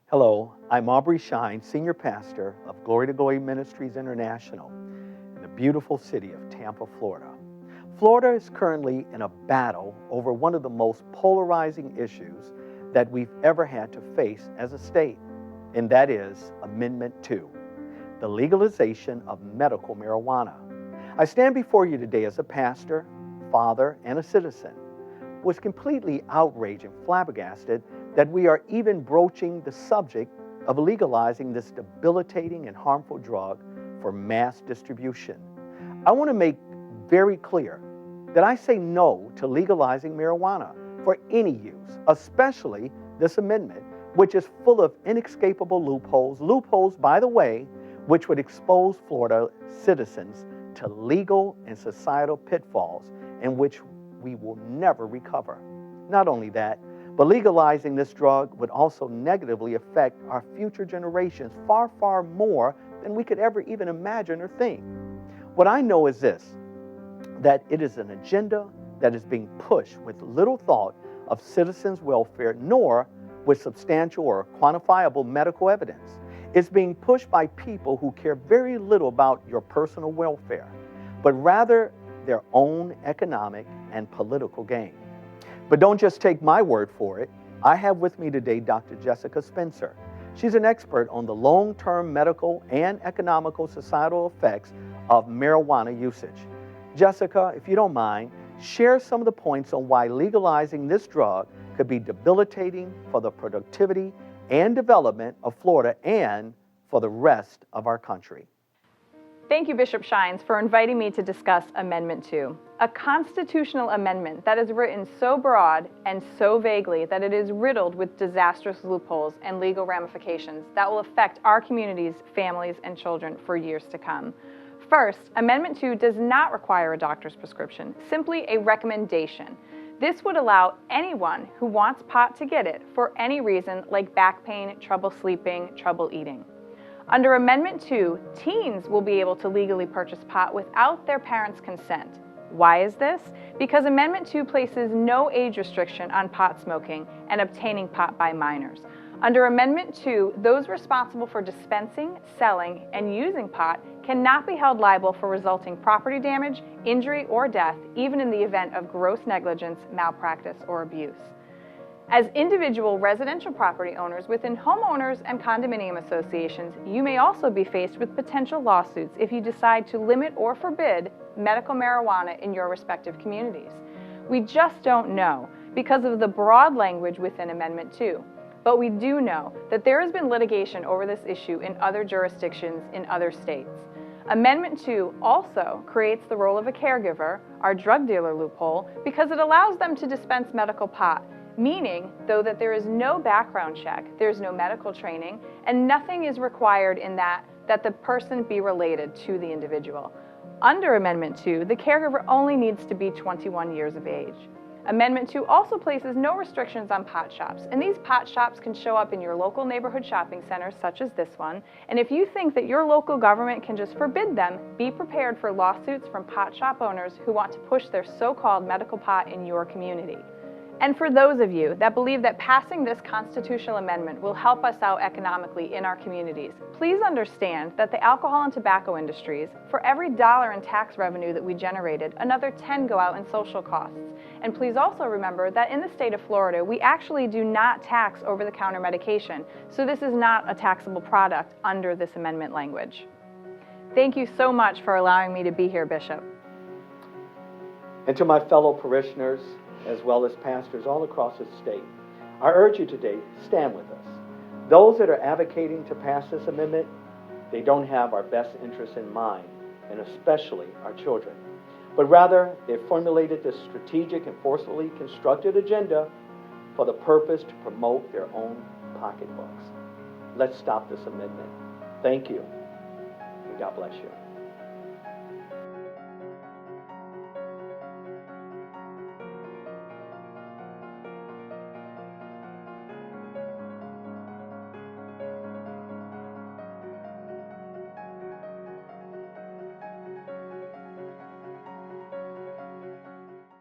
Hello, I'm Aubrey Shine, Senior Pastor of Glory to Glory Ministries International in the beautiful city of Tampa, Florida. Florida is currently in a battle over one of the most polarizing issues that we've ever had to face as a state, and that is Amendment 2, the legalization of medical marijuana. I stand before you today as a pastor, father, and a citizen, was completely outraged and flabbergasted that we are even broaching the subject of legalizing this debilitating and harmful drug for mass distribution. I want to make very clear that I say no to legalizing marijuana for any use, especially this amendment, which is full of inescapable loopholes, by the way, which would expose Florida citizens to legal and societal pitfalls in which we will never recover. Not only that, but legalizing this drug would also negatively affect our future generations far, far more than we could ever even imagine or think. What I know is this, that it is an agenda that is being pushed with little thought of citizens' welfare, nor with substantial or quantifiable medical evidence. It's being pushed by people who care very little about your personal welfare, but rather their own economic and political gain. But don't just take my word for it. I have with me today Dr. Jessica Spencer. She's an expert on the long-term medical and economical societal effects of marijuana usage. Jessica, if you don't mind, share some of the points on why legalizing this drug could be debilitating for the productivity and development of Florida and for the rest of our country. Thank you, Bishop Shines, for inviting me to discuss Amendment 2, a constitutional amendment that is written so broad and so vaguely that it is riddled with disastrous loopholes and legal ramifications that will affect our communities, families, and children for years to come. First, Amendment 2 does not require a doctor's prescription, simply a recommendation. This would allow anyone who wants pot to get it for any reason like back pain, trouble sleeping, trouble eating. Under Amendment 2, teens will be able to legally purchase pot without their parents' consent. Why is this? Because Amendment 2 places no age restriction on pot smoking and obtaining pot by minors. Under Amendment 2, those responsible for dispensing, selling, and using pot cannot be held liable for resulting property damage, injury, or death, even in the event of gross negligence, malpractice, or abuse. As individual residential property owners within homeowners and condominium associations, you may also be faced with potential lawsuits if you decide to limit or forbid medical marijuana in your respective communities. We just don't know because of the broad language within Amendment 2. But we do know that there has been litigation over this issue in other jurisdictions in other states. Amendment 2 also creates the role of a caregiver, our drug dealer loophole, because it allows them to dispense medical pot, meaning, though, that there is no background check, there's no medical training, and nothing is required in that the person be related to the individual. Under Amendment 2, the caregiver only needs to be 21 years of age. Amendment 2 also places no restrictions on pot shops, and these pot shops can show up in your local neighborhood shopping centers such as this one, and if you think that your local government can just forbid them, be prepared for lawsuits from pot shop owners who want to push their so-called medical pot in your community. And for those of you that believe that passing this constitutional amendment will help us out economically in our communities, please understand that the alcohol and tobacco industries, for every dollar in tax revenue that we generated, another 10 go out in social costs. And please also remember that in the state of Florida, we actually do not tax over-the-counter medication, so this is not a taxable product under this amendment language. Thank you so much for allowing me to be here, Bishop. And to my fellow parishioners, as well as pastors all across the state, I urge you today, stand with us. Those that are advocating to pass this amendment, they don't have our best interests in mind, and especially our children. But rather, they've formulated this strategic and forcefully constructed agenda for the purpose to promote their own pocketbooks. Let's stop this amendment. Thank you, and God bless you.